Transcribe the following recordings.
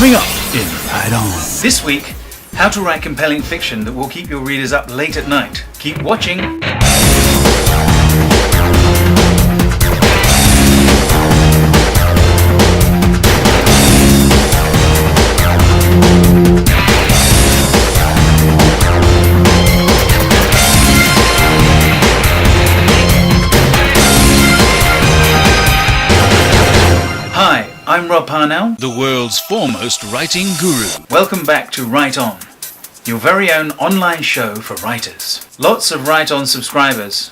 Coming up in Right On. This week, how to write compelling fiction that will keep your readers up late at night. Keep watching. Hi, I'm Rob Parnell, The world's foremost writing guru. Welcome back to Write On, your very own online show for writers. Lots of Write On subscribers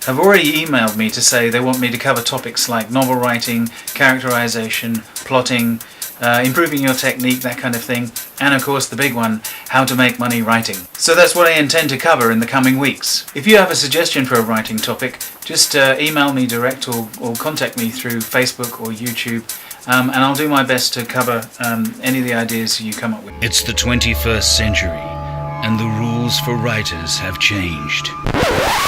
have already emailed me to say they want me to cover topics like novel writing, characterization, plotting, improving your technique, that kind of thing, and of course the big one, how to make money writing. So that's what I intend to cover in the coming weeks. If you have a suggestion for a writing topic, just email me direct or contact me through Facebook or YouTube, and I'll do my best to cover any of the ideas you come up with. It's the 21st century, and the rules for writers have changed.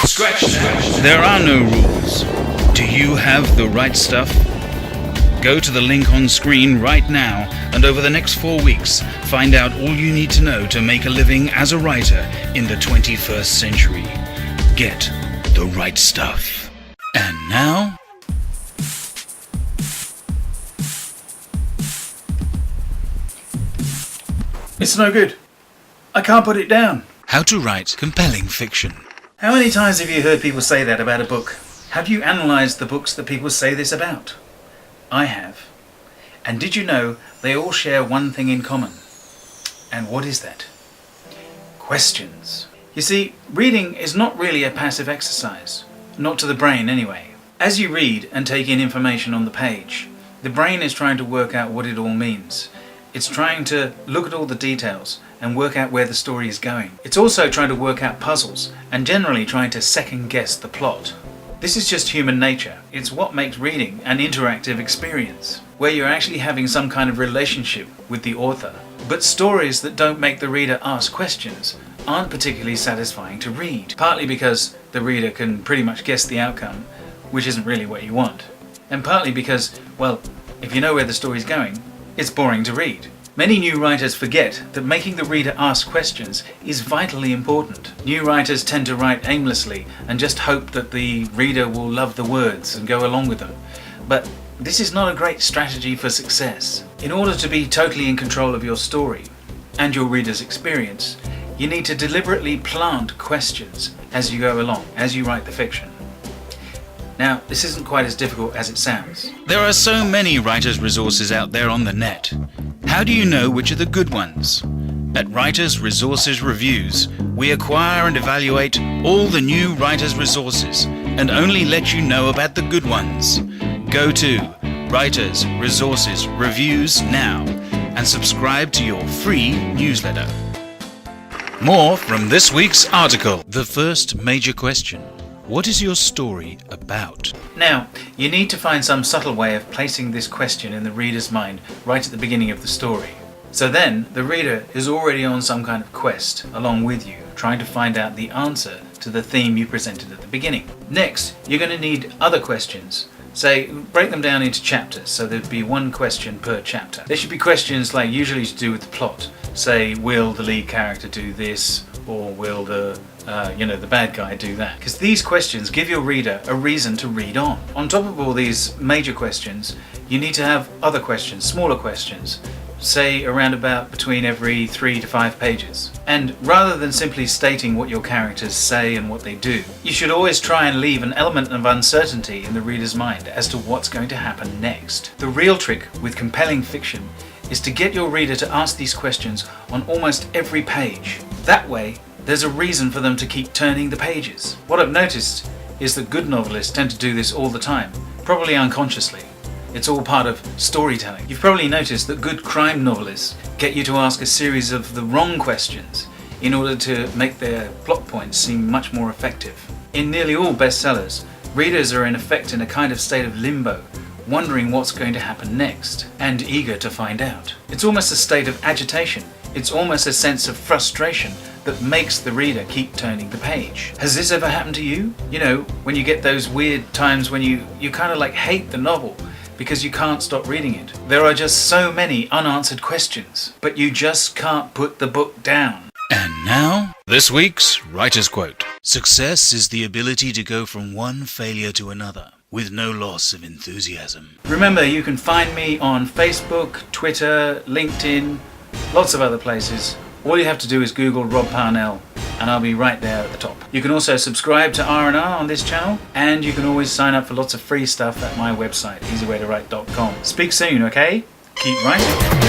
Scratch that. There are no rules. Do you have the right stuff? Go to the link on screen right now, and over the next 4 weeks, find out all you need to know to make a living as a writer in the 21st century. Get the right stuff. And now, It's no good. I can't put it down. how to write compelling fiction. How many times have you heard people say that about a book? Have you analysed the books that people say this about? I have. And did you know they all share one thing in common? And what is that? Questions. You see, reading is not really a passive exercise. Not to the brain, anyway. As you read and take in information on the page, the brain is trying to work out what it all means. It's trying to look at all the details and work out where the story is going. It's also trying to work out puzzles and generally trying to second guess the plot. This is just human nature. It's what makes reading an interactive experience, where you're actually having some kind of relationship with the author. But stories that don't make the reader ask questions aren't particularly satisfying to read, partly because the reader can pretty much guess the outcome, which isn't really what you want, and partly because, well, if you know where the story's going, it's boring to read. Many new writers forget that making the reader ask questions is vitally important. New writers tend to write aimlessly and just hope that the reader will love the words and go along with them. But this is not a great strategy for success. In order to be totally in control of your story and your reader's experience, you need to deliberately plant questions as you go along, as you write the fiction. Now, this isn't quite as difficult as it sounds. There are so many writers' resources out there on the net. How do you know which are the good ones? At Writers Resources Reviews, we acquire and evaluate all the new writers' resources and only let you know about the good ones. Go to Writers Resources Reviews now and subscribe to your free newsletter. More from this week's article. The first major question: what is your story about? Now, you need to find some subtle way of placing this question in the reader's mind right at the beginning of the story. So then, the reader is already on some kind of quest along with you, trying to find out the answer to the theme you presented at the beginning. Next, you're going to need other questions. Say, break them down into chapters, so there'd be one question per chapter. There should be questions like usually to do with the plot. Say, will the lead character do this, or will the bad guy do that? Because these questions give your reader a reason to read on. On top of all these major questions, you need to have other questions, smaller questions, say around about between every 3 to 5 pages. And rather than simply stating what your characters say and what they do, you should always try and leave an element of uncertainty in the reader's mind as to what's going to happen next. The real trick with compelling fiction is to get your reader to ask these questions on almost every page. That way, there's a reason for them to keep turning the pages. What I've noticed is that good novelists tend to do this all the time, probably unconsciously. It's all part of storytelling. You've probably noticed that good crime novelists get you to ask a series of the wrong questions in order to make their plot points seem much more effective. In nearly all bestsellers, readers are in effect in a kind of state of limbo, wondering what's going to happen next, and eager to find out. It's almost a state of agitation. It's almost a sense of frustration that makes the reader keep turning the page. Has this ever happened to you? You know, when you get those weird times when you kind of like hate the novel because you can't stop reading it. There are just so many unanswered questions, but you just can't put the book down. And now, this week's writer's quote. Success is the ability to go from one failure to another with no loss of enthusiasm. Remember, you can find me on Facebook, Twitter, LinkedIn, lots of other places. All you have to do is Google Rob Parnell and I'll be right there at the top. You can also subscribe to R&R on this channel, and you can always sign up for lots of free stuff at my website, easywaytowrite.com. Speak soon, okay? Keep writing.